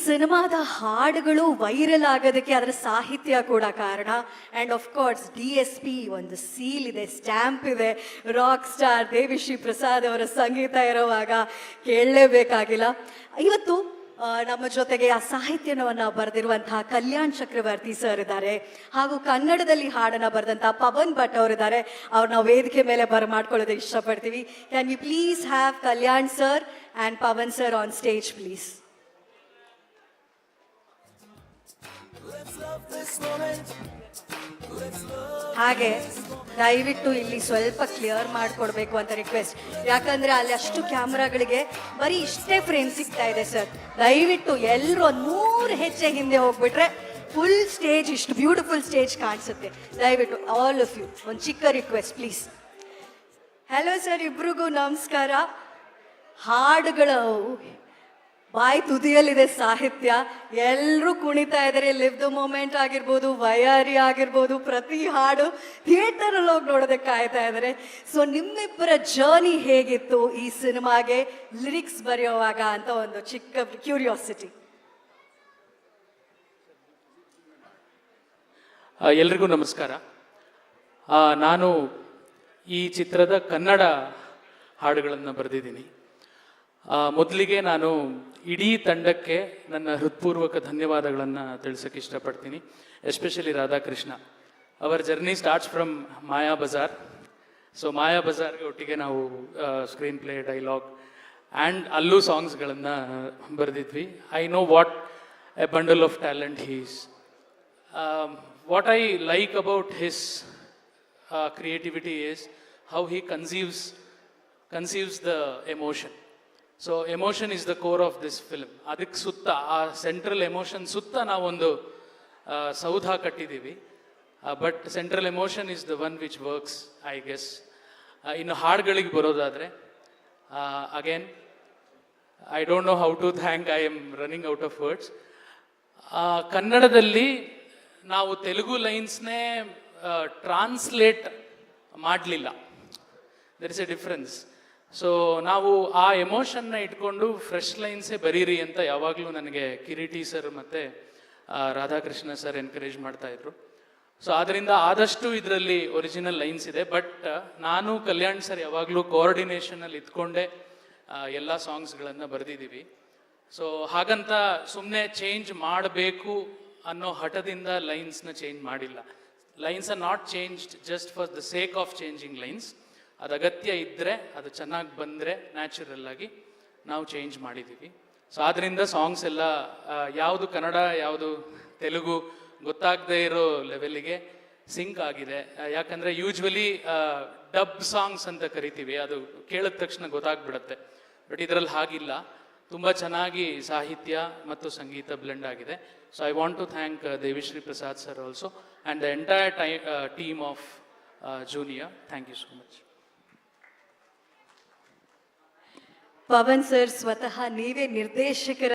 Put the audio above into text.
ಸಿನಿಮಾದ ಹಾಡುಗಳು ವೈರಲ್ ಆಗೋದಕ್ಕೆ ಅದರ ಸಾಹಿತ್ಯ ಕೂಡ ಕಾರಣ. ಆ್ಯಂಡ್ ಆಫ್ ಕೋರ್ಸ್ DSP ಒಂದು ಸೀಲ್ ಇದೆ, ಸ್ಟ್ಯಾಂಪ್ ಇದೆ. ರಾಕ್ ಸ್ಟಾರ್ ದೇವಿಶ್ರೀ ಪ್ರಸಾದ್ ಅವರ ಸಂಗೀತ ಇರೋವಾಗ ಕೇಳಲೇಬೇಕಾಗಿಲ್ಲ. ಇವತ್ತು ನಮ್ಮ ಜೊತೆಗೆ ಆ ಸಾಹಿತ್ಯವನ್ನು ಬರೆದಿರುವಂತಹ ಕಲ್ಯಾಣ್ ಚಕ್ರವರ್ತಿ ಸರ್ ಇದ್ದಾರೆ, ಹಾಗೂ ಕನ್ನಡದಲ್ಲಿ ಹಾಡನ್ನು ಬರೆದಂತಹ ಪವನ್ ಭಟ್ ಅವರಿದ್ದಾರೆ. ಅವ್ರನ್ನ ವೇದಿಕೆ ಮೇಲೆ ಬರಮಾಡ್ಕೊಳ್ಳೋದಕ್ಕೆ ಇಷ್ಟಪಡ್ತೀವಿ. Can you please have Kalyan sir and Pavan sir on stage please. ಹಾಗೆ ದಯವಿಟ್ಟು ಇಲ್ಲಿ ಸ್ವಲ್ಪ ಕ್ಲಿಯರ್ ಮಾಡಿಕೊಡ್ಬೇಕು ಅಂತ ರಿಕ್ವೆಸ್ಟ್, ಯಾಕಂದ್ರೆ ಅಲ್ಲಿ ಅಷ್ಟು ಕ್ಯಾಮ್ರಾಗಳಿಗೆ ಬರೀ ಇಷ್ಟೇ ಫ್ರೇಮ್ ಸಿಗ್ತಾ ಇದೆ ಸರ್. ದಯವಿಟ್ಟು ಎಲ್ಲರೂ ಒಂದು 3 ಹೆಜ್ಜೆ ಹಿಂದೆ ಹೋಗ್ಬಿಟ್ರೆ ಫುಲ್ ಸ್ಟೇಜ್, ಇಷ್ಟು ಬ್ಯೂಟಿಫುಲ್ ಸ್ಟೇಜ್ ಕಾಣಿಸುತ್ತೆ. ದಯವಿಟ್ಟು ಆಲ್ ಆಫ್ ಯು ಒಂದು ಚಿಕ್ಕ ರಿಕ್ವೆಸ್ಟ್ ಪ್ಲೀಸ್. ಹಲೋ ಸರ್, ಇಬ್ರಿಗೂ ನಮಸ್ಕಾರ. ಹಾಡುಗಳು ಬಾಯಿ ತುದಿಯಲ್ಲಿದೆ, ಸಾಹಿತ್ಯ ಎಲ್ಲರೂ ಕುಣಿತಾ ಇದ್ದಾರೆ. ಲಿವ್ ದ ಮೂಮೆಂಟ್ ಆಗಿರ್ಬೋದು, ವಯಾರಿ ಆಗಿರ್ಬೋದು, ಪ್ರತಿ ಹಾಡು ಥಿಯೇಟರಲ್ಲಿ ಹೋಗಿ ನೋಡೋದಕ್ಕೆ ಕಾಯ್ತಾ ಇದ್ದಾರೆ. ಸೊ ನಿಮ್ಮಿಬ್ಬರ ಜರ್ನಿ ಹೇಗಿತ್ತು ಈ ಸಿನಿಮಾಗೆ ಲಿರಿಕ್ಸ್ ಬರೆಯುವಾಗ ಅಂತ ಒಂದು ಚಿಕ್ಕ ಕ್ಯೂರಿಯಾಸಿಟಿ. ಎಲ್ರಿಗೂ ನಮಸ್ಕಾರ. ನಾನು ಈ ಚಿತ್ರದ ಕನ್ನಡ ಹಾಡುಗಳನ್ನು ಬರೆದಿದ್ದೀನಿ. ಮೊದಲಿಗೆ ನಾನು ಇಡೀ ತಂಡಕ್ಕೆ ನನ್ನ ಹೃತ್ಪೂರ್ವಕ ಧನ್ಯವಾದಗಳನ್ನು ತಿಳಿಸೋಕ್ಕೆ ಇಷ್ಟಪಡ್ತೀನಿ. Especially Radhakrishna. Our journey starts from Maya Bazaar. So Maya ಬಜಾರ್ಗೆ ಒಟ್ಟಿಗೆ ನಾವು ಸ್ಕ್ರೀನ್ ಪ್ಲೇ, ಡೈಲಾಗ್ ಆ್ಯಂಡ್ ಅಲ್ಲೂ ಸಾಂಗ್ಸ್ಗಳನ್ನು ಬರೆದಿದ್ವಿ. I know what a bundle of talent he's. ವಾಟ್ ಐ ಲೈಕ್ ಅಬೌಟ್ ಹಿಸ್ creativity is how he conceives the emotion. So emotion is the core of this film. ಅದಕ್ಕೆ ಸುತ್ತ ಆ ಸೆಂಟ್ರಲ್ ಎಮೋಷನ್ ಸುತ್ತ ನಾವೊಂದು ಸೌಧ ಕಟ್ಟಿದ್ದೀವಿ. But central emotion is the one which works, I guess. ಇನ್ನು ಹಾಡುಗಳಿಗೆ ಬರೋದಾದರೆ, again I don't know how to thank, I am running out of words. ಕನ್ನಡದಲ್ಲಿ ನಾವು ತೆಲುಗು ಲೈನ್ಸ್ನೇ ಟ್ರಾನ್ಸ್ಲೇಟ್ ಮಾಡಲಿಲ್ಲ. There is a difference. So ನಾವು ಆ ಎಮೋಷನ್ನ ಇಟ್ಕೊಂಡು ಫ್ರೆಶ್ ಲೈನ್ಸೇ ಬರೀರಿ ಅಂತ ಯಾವಾಗಲೂ ನನಗೆ ಕಿರೀಟಿ ಸರ್ ಮತ್ತು ರಾಧಾಕೃಷ್ಣ ಸರ್ ಎನ್ಕರೇಜ್ ಮಾಡ್ತಾಯಿದ್ರು. ಸೊ ಆದ್ದರಿಂದ ಆದಷ್ಟು ಇದರಲ್ಲಿ ಒರಿಜಿನಲ್ ಲೈನ್ಸ್ ಇದೆ. ಬಟ್ ನಾನು ಕಲ್ಯಾಣ್ ಸರ್ ಯಾವಾಗಲೂ ಕೋಆರ್ಡಿನೇಷನಲ್ಲಿ ಇದ್ಕೊಂಡೇ ಎಲ್ಲ ಸಾಂಗ್ಸ್ಗಳನ್ನು ಬರೆದಿದ್ದೀವಿ. ಸೊ ಹಾಗಂತ ಸುಮ್ಮನೆ ಚೇಂಜ್ ಮಾಡಬೇಕು ಅನ್ನೋ ಹಠದಿಂದ ಲೈನ್ಸ್ನ ಚೇಂಜ್ ಮಾಡಿಲ್ಲ. Lines are not changed just for the sake of changing lines. ಅದು ಅಗತ್ಯ ಇದ್ದರೆ, ಅದು ಚೆನ್ನಾಗಿ ಬಂದರೆ ನ್ಯಾಚುರಲ್ ಆಗಿ ನಾವು ಚೇಂಜ್ ಮಾಡಿದ್ದೀವಿ. ಸೊ ಆದ್ದರಿಂದ ಸಾಂಗ್ಸ್ ಎಲ್ಲ ಯಾವುದು ಕನ್ನಡ ಯಾವುದು ತೆಲುಗು ಗೊತ್ತಾಗದೇ ಇರೋ ಲೆವೆಲ್ಲಿಗೆ ಸಿಂಕ್ ಆಗಿದೆ. ಯಾಕಂದರೆ ಯೂಶ್ವಲಿ ಡಬ್ ಸಾಂಗ್ಸ್ ಅಂತ ಕರಿತೀವಿ, ಅದು ಕೇಳಿದ ತಕ್ಷಣ ಗೊತ್ತಾಗ್ಬಿಡುತ್ತೆ. ಬಟ್ ಇದರಲ್ಲಿ ಹಾಗಿಲ್ಲ, ತುಂಬ ಚೆನ್ನಾಗಿ ಸಾಹಿತ್ಯ ಮತ್ತು ಸಂಗೀತ ಬ್ಲೆಂಡ್ ಆಗಿದೆ. So I want to thank Devi Sri Prasad sir also and the entire team of junior. Thank you so much. Pavan sir, ಸ್ವತಃ ನೀವೇ ನಿರ್ದೇಶಕರ